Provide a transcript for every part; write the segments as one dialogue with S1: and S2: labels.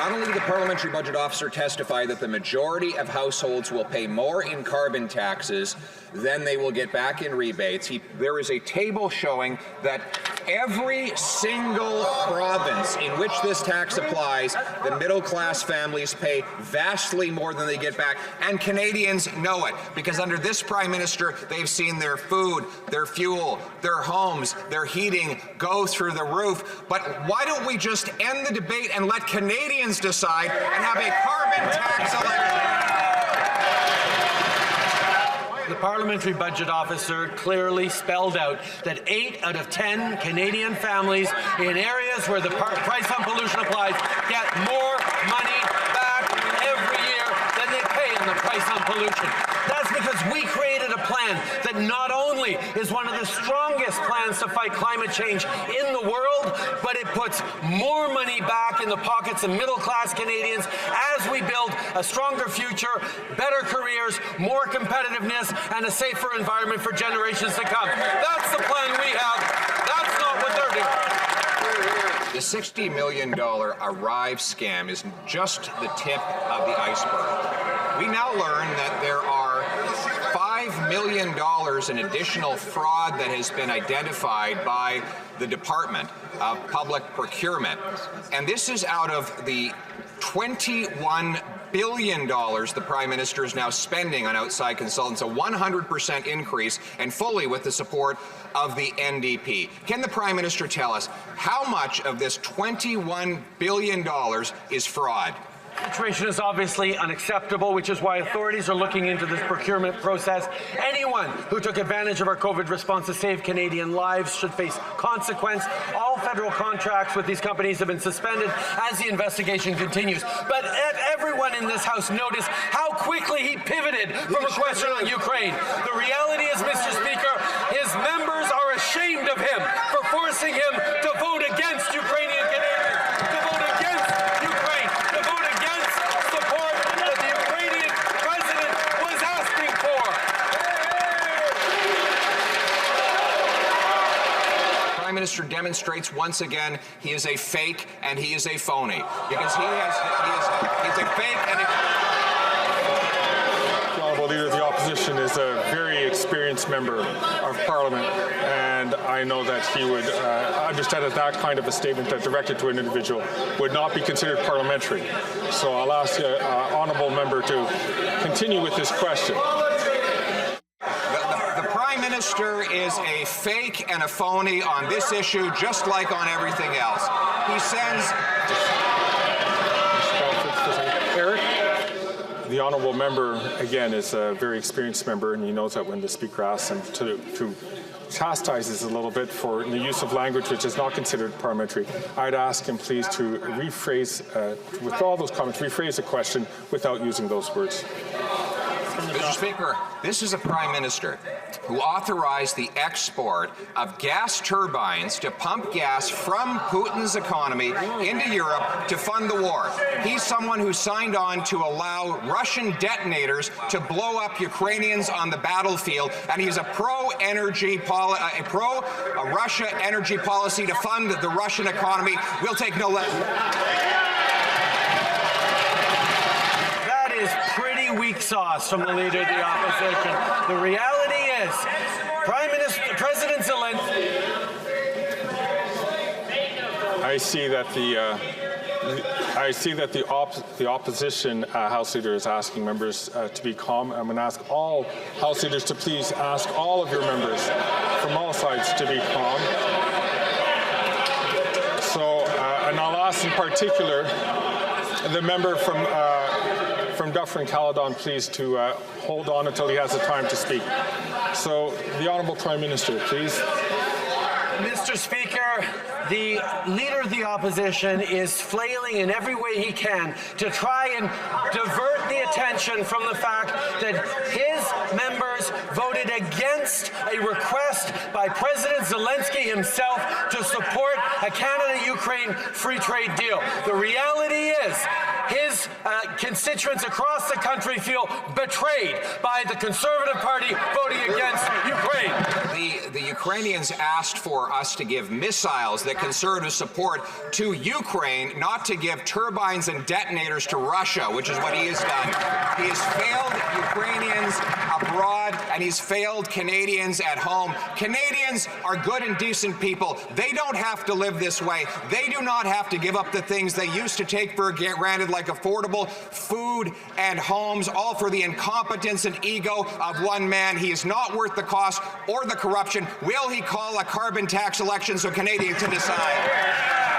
S1: Not only did the parliamentary budget officer testify that the majority of households will pay more in carbon taxes than they will get back in rebates, there is a table showing that every single province in which this tax applies, the middle-class families pay vastly more than they get back, and Canadians know it, because under this Prime Minister, they've seen their food, their fuel, their homes, their heating go through the roof. But why don't we just end the debate and let Canadians decide and have a carbon tax election?
S2: The Parliamentary Budget Officer clearly spelled out that 8 out of 10 Canadian families in areas where the price on pollution applies get more money back every year than they pay in the price on pollution. That's because we created a plan that not only is one of the strongest plans to fight climate change in the world, but it puts more money back in the pockets of middle-class Canadians as we build a stronger future, better careers, more competitiveness, and a safer environment for generations to come. That's the plan we have. That's not what they're doing.
S1: The $60 million Arrive scam is just the tip of the iceberg. We now learn that there are $5 million in additional fraud that has been identified by the Department of Public Procurement. And this is out of the $21 billion the Prime Minister is now spending on outside consultants, a 100% increase, and fully with the support of the NDP. Can the Prime Minister tell us how much of this $21 billion is fraud?
S2: The situation is obviously unacceptable, which is why authorities are looking into this procurement process. Anyone who took advantage of our COVID response to save Canadian lives should face consequence. All federal contracts with these companies have been suspended as the investigation continues. But everyone in this House noticed how quickly he pivoted from a question on Ukraine. The reality is, Mr. Speaker, his members are ashamed of him for forcing him to vote against Ukrainian Canadians, to vote against Ukraine, to vote against support that the Ukrainian president was asking for.
S1: Prime Minister demonstrates once again he is a fake and he is a phony, because he's a fake and
S3: The Honourable Leader of the Opposition is a very experienced member of Parliament, and I know that he would understand that that kind of a statement that directed to an individual would not be considered parliamentary. So I'll ask the honourable member to continue with this question.
S1: The Prime Minister is a fake and a phony on this issue, just like on everything else. He sends...
S3: Eric? The honourable member, again, is a very experienced member, and he knows that when the Speaker asks him to chastise us a little bit for the use of language which is not considered parliamentary, I'd ask him please to rephrase, with all those comments, rephrase the question without using those words.
S1: Mr. Speaker, this is a Prime Minister who authorized the export of gas turbines to pump gas from Putin's economy into Europe to fund the war. He's someone who signed on to allow Russian detonators to blow up Ukrainians on the battlefield, and he's a pro-Russia energy policy to fund the Russian economy. We'll take no less.
S2: That is pretty weak sauce from the Leader of the Opposition. The reality is, President Zelensky...
S3: I see that the opposition House Leader is asking members to be calm. I'm going to ask all House Leaders to please ask all of your members from all sides to be calm. So, and I'll ask in particular the member from Dufferin-Caledon, please, to hold on until he has the time to speak. So, the Honourable Prime Minister, please.
S2: Mr. Speaker, the Leader of the Opposition is flailing in every way he can to try and divert the attention from the fact that his members voted against a request by President Zelensky himself to support a Canada-Ukraine free trade deal. The reality is, his constituents across the country feel betrayed by the Conservative Party voting against Ukraine.
S1: The Ukrainians asked for us to give missiles that Conservatives support to Ukraine, not to give turbines and detonators to Russia, which is what he has done. He has failed Ukrainians abroad, and he's failed Canadians at home. Canadians are good and decent people. They don't have to live this way. They do not have to give up the things they used to take for granted, like affordable food and homes, all for the incompetence and ego of one man. He is not worth the cost or the corruption. Will he call a carbon tax election so Canadians can decide?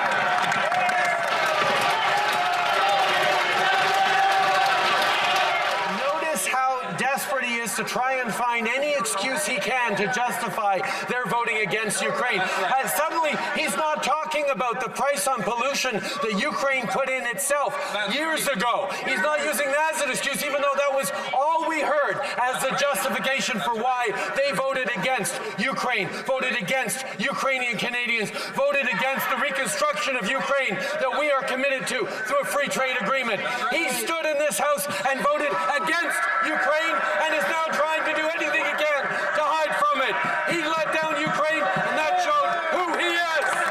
S2: Desperate he is to try and find any excuse he can to justify their voting against Ukraine. And suddenly, he's not talking about the price on pollution that Ukraine put in itself years ago. He's not using that as an excuse, even though that was all we heard as the justification for why they voted against Ukraine, voted against Ukrainian Canadians, voted against the reconstruction of Ukraine that we are committed to through a free trade agreement. He stood in this House and voted against Ukraine and is now trying to do anything he can to hide from it. He let down Ukraine, and that showed who he is.